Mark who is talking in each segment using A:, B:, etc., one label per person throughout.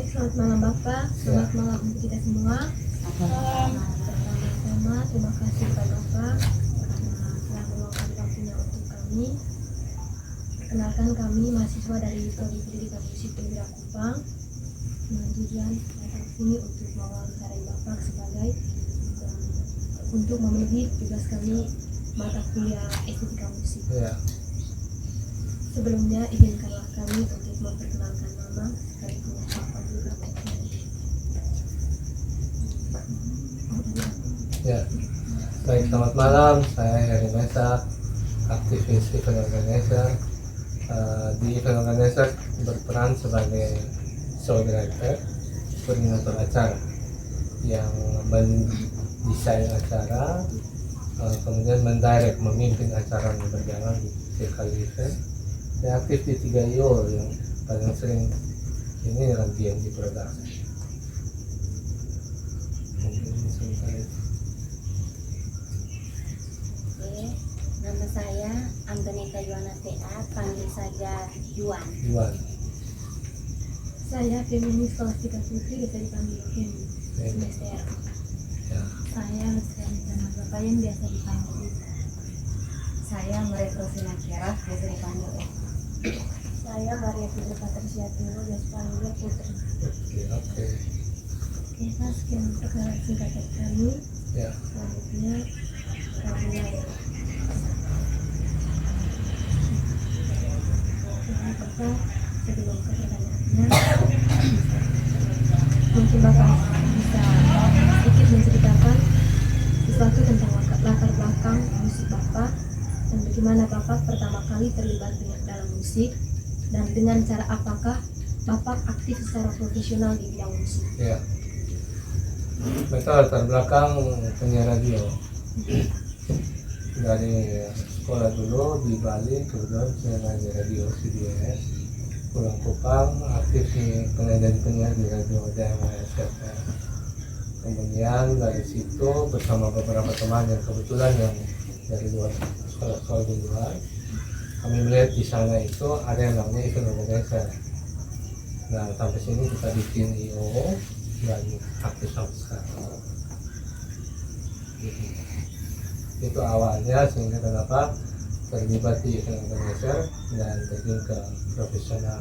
A: Baik, selamat malam Bapak, selamat malam untuk kita semua. Pertama-tama terima kasih kepada Bapak karena telah meluangkan waktunya untuk kami. Perkenalkan, kami mahasiswa dari Prodi Pendidikan Musik Negeri Kupang. Dengan tujuan datang sini untuk mewawancarai Bapak sebagai untuk memenuhi tugas kami mata kuliah estetika musik. Sebelumnya izinkanlah kami untuk memperkenalkan nama sekaligus Bapak juga.
B: Ya, baik, selamat malam. Saya Heri Mesa, aktivis event organizer. Di event organizer berperan sebagai show director, koordinator acara yang mendesain acara, kemudian mendirect, memimpin acara yang berjalan di setiap kali event. Saya aktif di 3 IO yang paling sering ini adalah DMG Production. Mungkin sebentar itu.
C: Oke, nama saya Antonita Yuana TA, panggil saja Yuan.
A: Saya Feminis Scholastika Putri, biasa dipanggil Femi. Semester.
B: Ya.
C: Saya Lucianita Bapak yang biasa dipanggil Ita. Saya Mereka Sinakira, biasa dipanggil Eka.
A: Saya Maria Putri Patricia Tino, biasa dipanggil Putri.
B: Oke.
A: Oke, sekian perkenalan singkat dari kami.
B: Ya.
A: Selanjutnya kami mulai. Bapak, sebelum ke pertanyaannya, mungkin Bapak bisa sedikit menceritakan sesuatu tentang latar belakang musik Bapak dan bagaimana Bapak pertama kali terlibat dalam musik dan dengan cara apakah Bapak aktif secara profesional di bidang musik.
B: Ya. Mereka latar belakang penyiar radio. Dari sekolah dulu di Bali, kemudian penyiar radio CBS, pulang Kupang, aktif di penyiar di radio DMS FM. Kemudian dari situ bersama beberapa teman yang kebetulan yang dari luar sekolah di luar, kami melihat di sana itu ada yang namanya event organizer. Nah, sampai sini kita bikin IO dan aktif sampai sekarang. Itu awalnya, sehingga kenapa terlibat di event organizer dan terjun ke profesional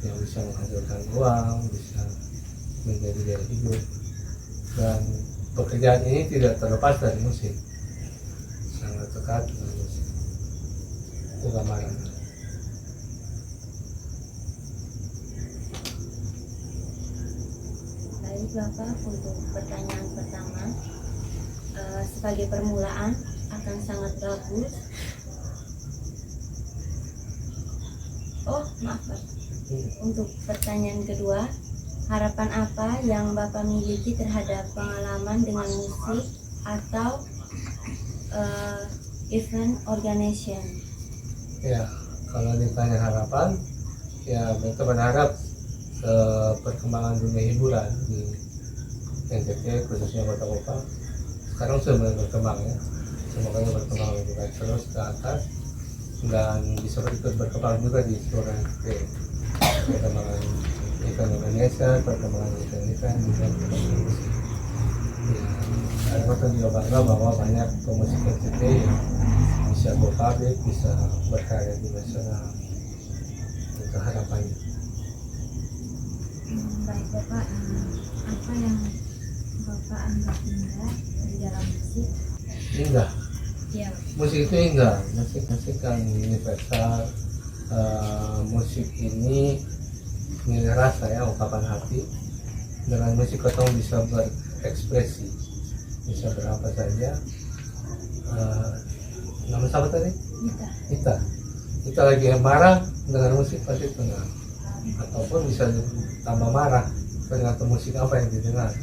B: yang bisa menghasilkan uang, bisa menjadi gaya hidup, dan pekerjaan ini tidak terlepas dari musik, sangat dekat dengan musik. Itu gambarannya.
C: Baik Bapak, untuk pertanyaan pertama, sebagai permulaan akan sangat bagus. Oh, maaf Pak. Untuk pertanyaan kedua, harapan apa yang Bapak miliki terhadap pengalaman dengan musik atau event organization?
B: Ya, kalau ditanya harapan, ya kita berharap perkembangan dunia hiburan di NTT, khususnya Kota Kupang sekarang sudah berkembang ya. Semoga berkembang lebih baik terus ke atas dan bisa ikut berkembang juga di seluruh NTT. Perkembangan event organizer, perkembangan event juga musik. Ya, saya rasa juga bangga bahwa banyak pemusik NTT yang bisa go public, bisa berkarya di nasional. Itu harapannya.
C: Baik Bapak, apa yang Bapak anggap indah di dalam musik?
B: Indah.
C: Ya.
B: Musik itu indah. Musik kan universal. Musik ini nilai rasa ya, ungkapan hati. Dengan musik kita bisa berekspresi, bisa berapa saja. Nama siapa tadi? Kita lagi marah, dengan musik pasti tenang. Ataupun bisa tambah marah tergantung musik apa yang didengar.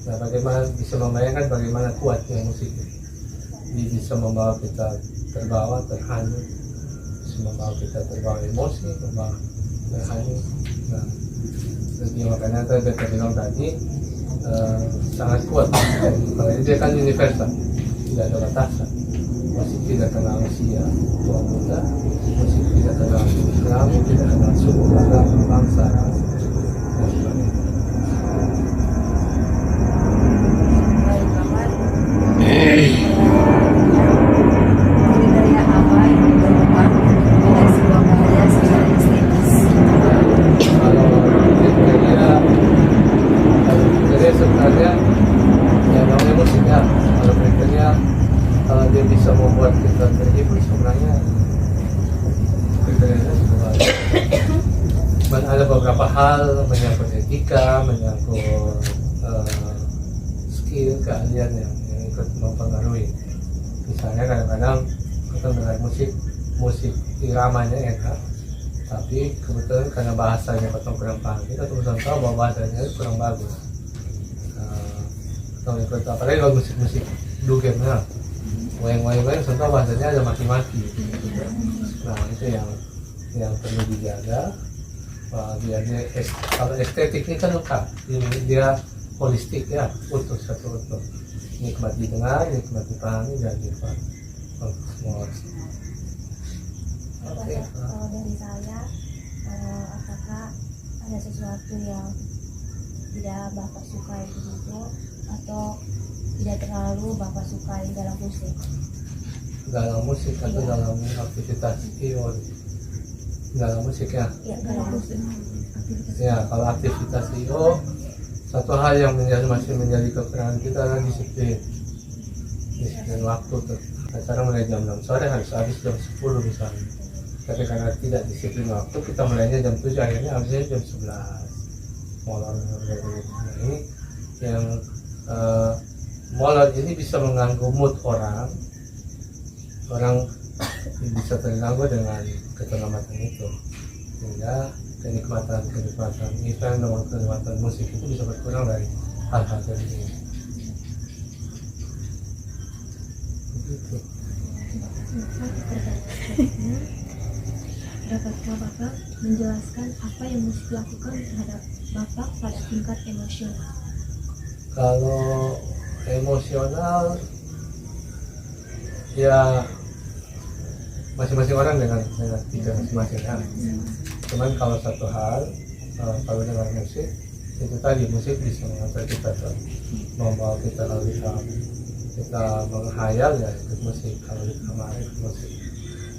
B: Nah, bagaimana bisa membayangkan bagaimana kuatnya musik itu. Dia bisa membawa kita terbawa, terhanyut, bisa membawa kita terbawa emosi, terbawa terhanyut. Nah, jadi makanya saya bilang tadi sangat kuat. Kalau ini dia kan universal, tidak ada batasan. Musik tidak kenal usia, tua muda, musik tidak kenal kelamin, tidak kenal suku, agama, bangsa, ras. dan sebagainya.
C: Baik, Bapak. Kriteria apa yang diperlukan menilai sebuah karya secara estetis?
B: Kalau kriteria sebenarnya ya namanya musik ya. Kalau kriteria kalau dia bisa membuat kita terhibur sebenarnya kriterianya semua ada beberapa hal menyangkut etika, menyangkut skill, keahlian yang ikut mempengaruhi. Misalnya kadang-kadang kita dengar musik iramanya enak, tapi kebetulan karena bahasanya kita kurang paham, kita terus tahu bahwa bahasanya kurang bagus. Atau ikut apalagi kalau musik dugemnya, wayang-wayang contoh bahasanya ada maki-maki. Nah itu yang perlu dijaga. Biar dia kalau estetiknya kan lengkap, dia holistik ya, utuh satu utuh. Nikmat didengar, nikmat dipahami dan nikmat untuk semua orang. Oke.
C: Kalau dari saya, apakah ada sesuatu yang tidak Bapak sukai begitu atau tidak terlalu Bapak sukai dalam musik?
B: Dalam musik atau dalam aktivitas dalam musik ya?
C: Ya, dalam musik.
B: Ya, kalau aktivitas IO, satu hal yang masih menjadi kekurangan kita adalah disiplin waktu tuh. Acara mulai jam 6 sore harus habis jam 10 misalnya. Tapi karena tidak disiplin waktu, kita mulainya jam 7, akhirnya habisnya jam 11. Molor ini yang molor ini bisa mengganggu mood orang bisa terganggu dengan ketenangan itu, sehingga kenikmatan event dengan kenikmatan musik itu bisa berkurang dari hal-hal seperti ini. Begitu.
A: Dapatkah Bapak menjelaskan apa yang musik lakukan terhadap Bapak pada tingkat emosional?
B: Kalau emosional ya masing-masing orang dengan tingkat masing-masing ya. Cuman kalau satu hal, kalau dengan musik itu tadi, musik bisa mengantar kita ke membawa kita lalu kita menghayal ya ikut musik, kalau di kamar ikut musik.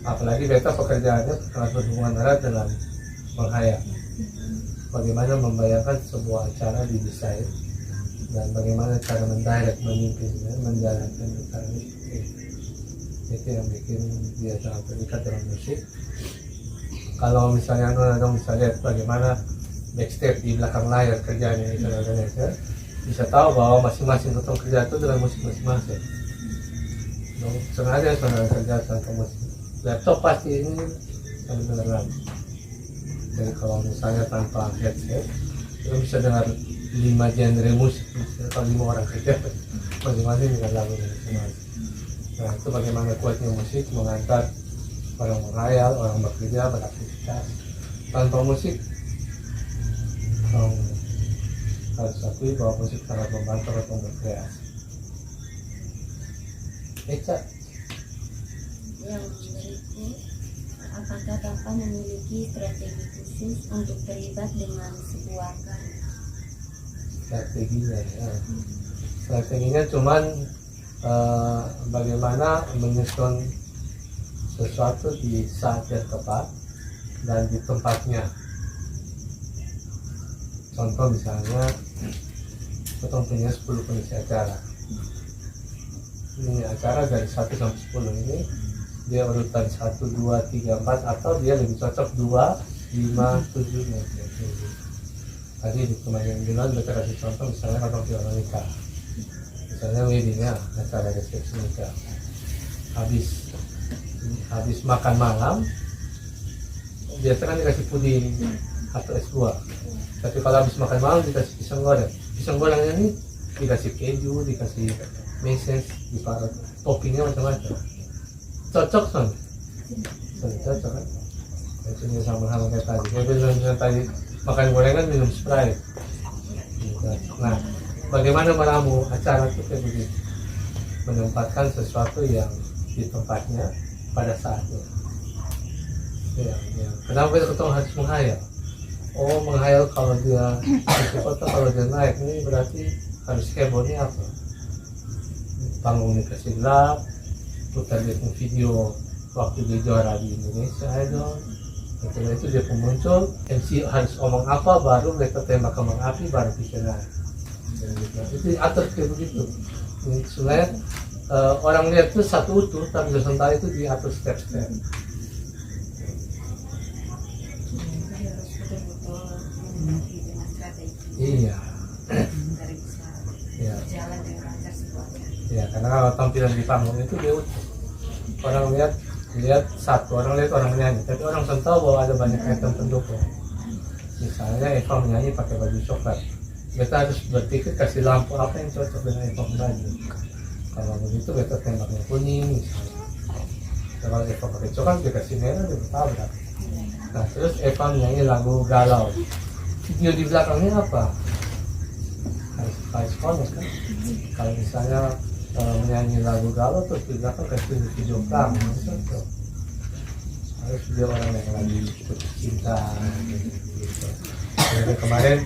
B: Apalagi beta pekerjaannya sangat berhubungan erat dengan menghayal. Bagaimana membayangkan sebuah acara didesain dan bagaimana cara mendirect, memimpinnya, menjalankan acara itu yang bikin dia sangat terikat dengan musik. Kalau misalnya Anda bisa lihat bagaimana backstage di belakang layar kerjanya Indonesia, bisa tahu bahwa masing-masing ketua kerja itu dengan musik masing-masing. Sengaja saudara kerja tanpa musik. Laptop pasti ini yang benar. Jadi kalau misalnya tanpa headset, kita bisa dengar 5 genre musik, atau 5 orang kerja masing-masing dengan lagu masing-masing. Nah itu bagaimana kuatnya musik mengantar orang menghayal, orang bekerja, beraktivitas. Tanpa musik harus akui bahwa musik sangat membantu untuk berkreasi. Eca.
C: Yang berikut, apakah Bapak memiliki strategi khusus untuk terlibat dengan sebuah karya?
B: Strateginya cuman bagaimana menyusun sesuatu di saat yang tepat dan di tempatnya. Contoh misalnya kita punya 10 pengisi acara. Ini acara dari 1 sampai 10 ini dia urutan 1, 2, 3, 4 atau dia lebih cocok 2, 5, 7 tadi di kemarin bilang kita kasih contoh misalnya kalau piala nikah, misalnya weddingnya acara resepsi nikah, habis makan malam biasa kan dikasih puding atau es buah, tapi kalau habis makan malam dikasih pisang gorengnya ini dikasih keju, dikasih meses, diparut toppingnya macam-macam, cocok kan? Cocok kan? Itu sama hal kayak tadi. Kayak tadi makan gorengan minum Sprite. Nah, bagaimana meramu acara itu kayak begitu? Menempatkan sesuatu yang di tempatnya pada saatnya. Ya. Kenapa kita harus menghayal? oh menghayal kalau dia di kota, kalau dia naik ini berarti harus hebohnya apa, panggung dikasih gelap, putar dia video waktu dia juara di Indonesia Idol. Setelah itu dia pemuncul, MC harus ngomong apa, baru mereka tembak kembang api, baru bisa naik. Itu atur kayak begitu. Sebenarnya orang lihat itu satu utuh, tapi sementara itu diatur step-step.
C: Jadi harus betul-betul memiliki dengan strategi
B: Iya.
C: agar bisa
B: Iya.
C: berjalan dengan lancar semuanya.
B: Ya, karena kalau tampilan di panggung itu dia utuh. Orang lihat satu, orang lihat orang menyanyi, tapi orang belum tahu bahwa ada banyak item pendukung. Misalnya Eva menyanyi pakai baju coklat, kita harus berpikir kasih lampu apa yang cocok dengan Eva baju. Kalau begitu kita tembaknya kuning misalnya. Kalau Eva pakai coklat dia kasih merah, dia bertabrak. Nah terus Eva menyanyi lagu galau, video di belakangnya apa? Harus konek kan? Kalau misalnya menyanyi lagu galau terus di belakang kasih video perang, itu harus dia orang yang lagi putus cinta gitu. Jadi kemarin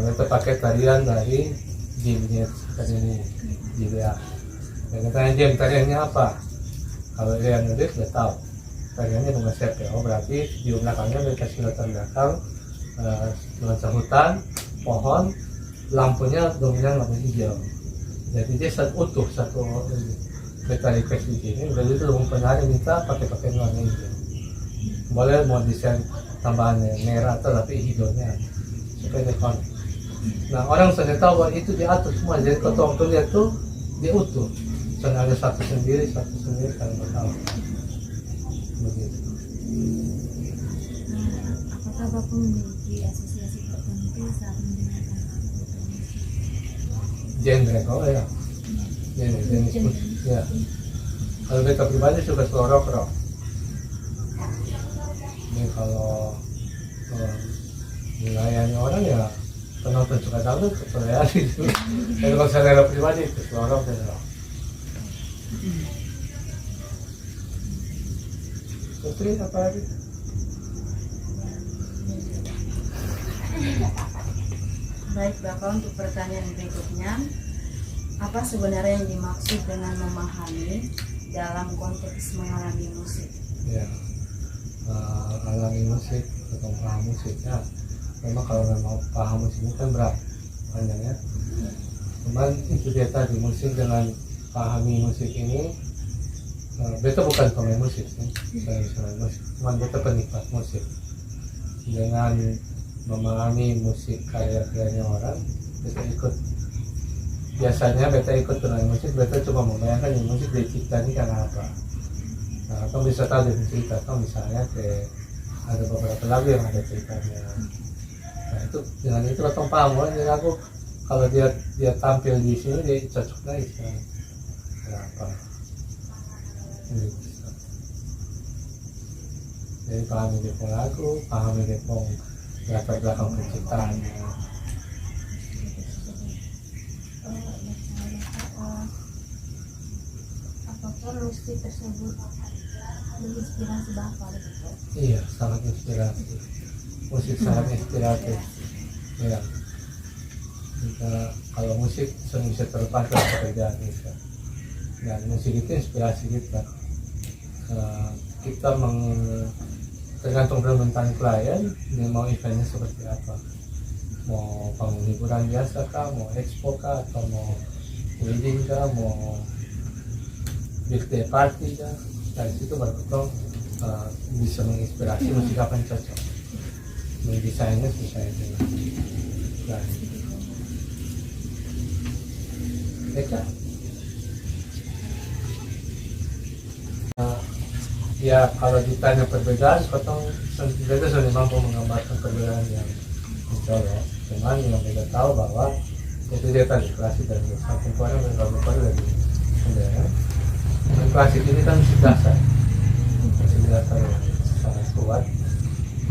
B: kita pakai tarian dari Jimnya tadi ini JBA. Dan katanya Jim tariannya apa? Kalau dia yang nulis dia tahu tariannya dengan CPO, berarti di belakangnya mereka kasih latar belakang nuansa hutan, pohon, lampunya dominan lampu hijau. Jadi dia satu utuh, satu kita request di sini. Udah itu penari minta pakai warna hijau. Boleh mau desain tambahannya merah atau tapi hijaunya supaya dia connect. Nah orang sudah tahu bahwa itu diatur semua. Jadi kalau waktu lihat tuh dia utuh. Misalnya ada satu sendiri kalian tahu. Begitu.
C: Apakah Bapak memiliki asosiasi tertentu saat mendengarkan lagu atau musik?
B: Genre kok ya. Jenis musik. Ya. Kalau beta pribadi suka slow rock. Ini kalau wilayahnya orang ya penonton suka dangdut kepercayaan itu. Tapi kalau selera pribadi itu slow rock dan rock. Putri apa lagi?
C: Baik Bapak, untuk pertanyaan berikutnya, apa sebenarnya yang dimaksud dengan memahami dalam konteks mengalami musik?
B: Ya, alami musik atau paham musik ya. Memang kalau memang paham musik ini kan berat panjangnya. Cuman itu dia tadi, musik dengan pahami musik ini, beta bukan pemain musik sih, saya pemain musik. Cuman beta penikmat musik. Dengan memahami musik karya-karyanya orang, beta ikut. Biasanya beta ikut dengan musik, beta cuma membayangkan ini musik dicipta ini karena apa. Nah, atau bisa tahu dari cerita, atau misalnya ada beberapa lagu yang ada ceritanya. Nah itu dengan itu katong paham, ini lagu kalau dia tampil di sini dia cocok lagi sekarang. Kenapa? Jadi pahami dia pun lagu, pahami dia pun latar belakang penciptaannya.
A: Apakah musik tersebut menginspirasi Bapak gitu?
B: Iya, sangat inspirasi. Musik sangat inspiratif. Ya. Kita, kalau musik bisa terlepas dari pekerjaan kita. Dan musik itu inspirasi kita. Kita tergantung permintaan klien, dia mau eventnya seperti apa. Mau panggung hiburan biasa kah, mau expo kah, atau mau wedding kah, mau birthday party kah. Dari situ baru kita bisa menginspirasi musik apa yang cocok. Mendesainnya sesuai dengan klien. Eka? Ya kalau ditanya perbedaan, kita sudah mampu menggambarkan perbedaan yang mencolok. Cuman yang kita tahu bahwa itu dia tadi klasik dari satu orang dan satu orang dari bendera. Dan klasik ini kan musik dasar yang sangat kuat,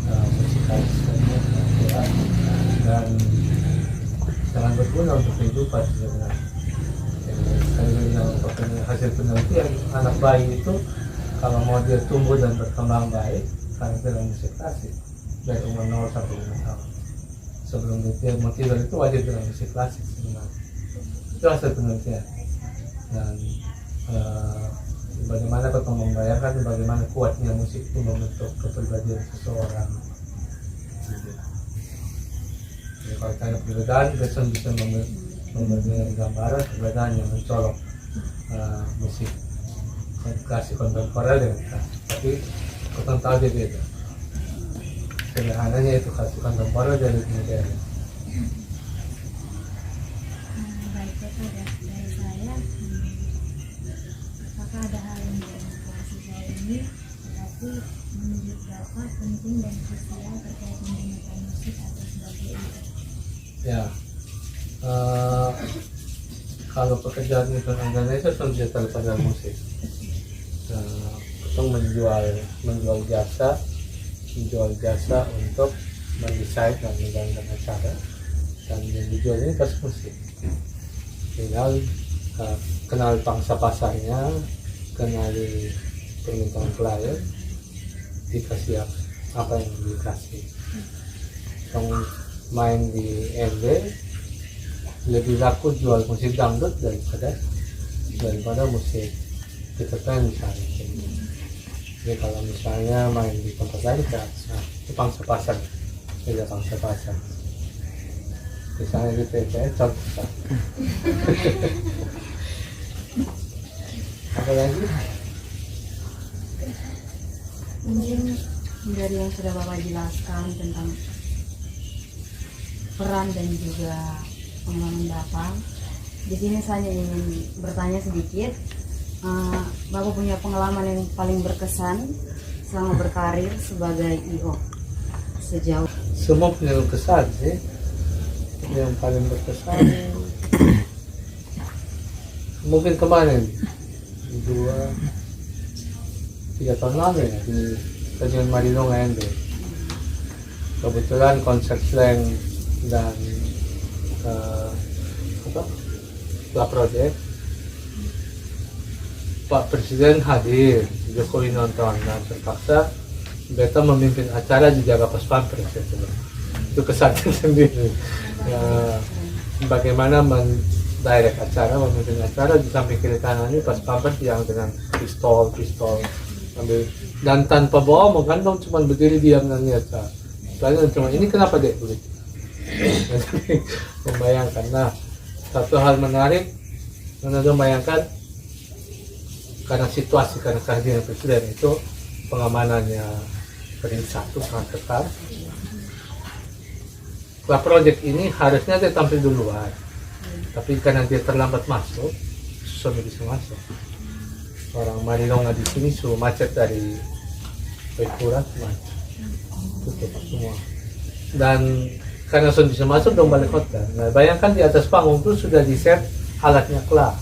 B: musikalisnya sangat kuat dan sangat berguna untuk kehidupan sebenarnya. Hasil penelitian anak bayi itu kalau mau dia tumbuh dan berkembang baik karena dalam musik klasik dari umur 0 sampai 5 tahun. Sebelum dia mau tidur itu wajib dengan musik klasik sebenarnya. Itu hasil penelitian. Dan bagaimana kita membayangkan bagaimana kuatnya musik itu membentuk kepribadian seseorang. Jadi kalau tanya perbedaan, Gerson bisa memberikan gambaran perbedaan yang mencolok musik klasik kontemporer dengan klasik. Tapi kita tahu dia beda. Sederhananya itu klasik kontemporer dari modern.
A: Baik, Bapak, dari saya, apakah ada hal yang diedukasi saya ini, tetapi menurut Bapak penting dan krusial terkait menggunakan musik atau sebagai itu?
B: Ya, kalau pekerjaan event organizer sudah terhadap musik. Kita menjual jasa untuk mendesain dan menjalankan acara, dan yang dijual ini pasti musik. Tinggal kenal pangsa pasarnya, kenali permintaan klien, dikasih apa yang dikasih. Yang main di ND lebih laku jual musik dangdut daripada musik Peterpan misalnya. Jadi kalau misalnya main di tempat lain, itu pangsa pasar, beda pangsa pasar. Misalnya di PPN contoh. Apa lagi?
C: Mungkin dari yang sudah Bapak jelaskan tentang peran dan juga pengalaman Bapak, di sini saya ingin bertanya sedikit. Bapak punya pengalaman yang paling berkesan selama berkarir sebagai IO sejauh?
B: Semua punya kesan sih. Yang paling berkesan mungkin kemarin 2-3 tahun lalu ya di Stadion Marinong ND. Kebetulan konser slang dan La Project, Pak Presiden hadir, Jokowi nonton, dan terpaksa beta memimpin acara di Jaga Pas Pampres itu kesannya sendiri. Bagaimana mendirect acara, memimpin acara, di samping kiri kanan ini Pas Pampres yang dengan pistol ambil, dan tanpa bawa menggantung, cuma berdiri diam dan lihat. Soalnya cuma ini kenapa dek begitu? Membayangkan. Nah, satu hal menarik, membayangkan karena situasi, karena kehadiran presiden itu pengamanannya ring 1 sangat ketat. La Project ini harusnya dia tampil duluan, tapi karena dia terlambat masuk, sudah bisa masuk. Orang Marinong di sini suruh macet dari Pekura macet, tutup semua. Dan karena sudah bisa masuk, dong balik hotel. Nah, bayangkan di atas panggung itu sudah di set alatnya kelar.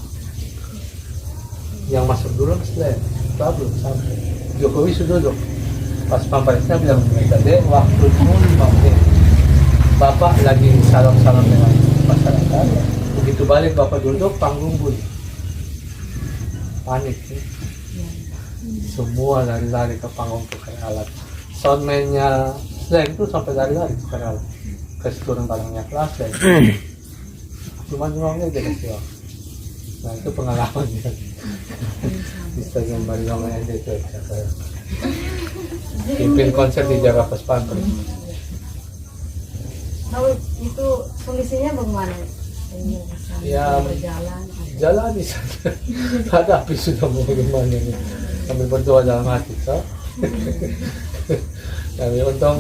B: Yang masuk dulu ke selain, belum sampai. Jokowi sudah duduk. Pas Pampresnya bilang, tadi waktu itu 5 menit. Bapak lagi salam-salam dengan masyarakat. Begitu balik Bapak duduk, panggung bunyi. Panik sih. Semua lari-lari ke panggung pakai alat. Soundman-nya selain itu sampai lari-lari pakai alat. Kasih turun barangnya kelas ya. Cuma nyuangnya aja kasih. Nah, itu pengalamannya di Stadion Marinong ND itu. Pimpin konser di Jaga Pas Pampres.
C: Tahu itu kondisinya bagaimana?
B: Ya,
C: berjalan.
B: Jalan di sana. Hadapi sudah mau gimana ini. Sambil berdoa dalam hati, so. Tapi untung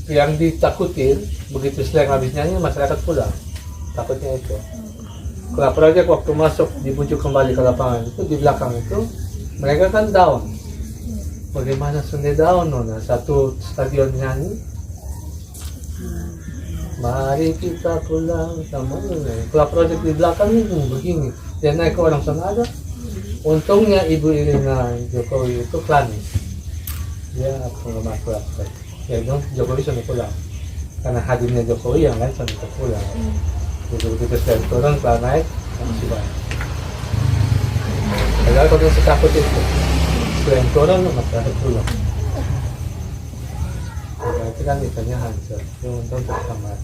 B: yang ditakutin begitu slang habis nyanyi masyarakat pulang. Takutnya itu. La Project waktu masuk dibujuk kembali ke lapangan itu di belakang itu mereka kan down. Bagaimana Sunday down, Nona? Satu stadion nyanyi. Mari kita pulang sama La Project di belakang itu begini. Dia naik ke orang sana ada. Untungnya Ibu Irina Jokowi itu klanis. Dia penggemar La Project. Ya dong Jokowi sudah pulang. Karena hadirnya Jokowi yang lain sudah pulang. Begitu saya turun, kalau naik, masih banyak. Padahal kalau setakut itu, selain turun, masyarakat pulang. berarti kan ditanya hancur, itu untuk kamar.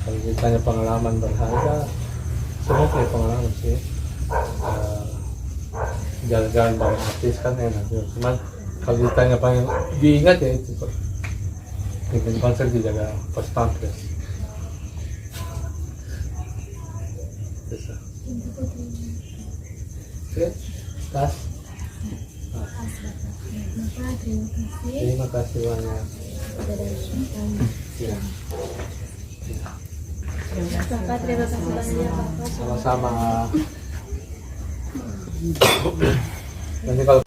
B: Kalau ditanya pengalaman berharga, semua punya pengalaman sih. Jalan-jalan bareng artis kan enak ya. Cuman kalau ditanya paling diingat ya itu tuh, bikin konser dijaga pas pampres. Oke, tas. Nah,
A: Bapak, terima kasih
B: terima kasih banyak.
A: sudah datang kami.
B: Ya.
A: Bapak, terima kasih banyak Bapak.
B: Sama-sama. Nanti kalau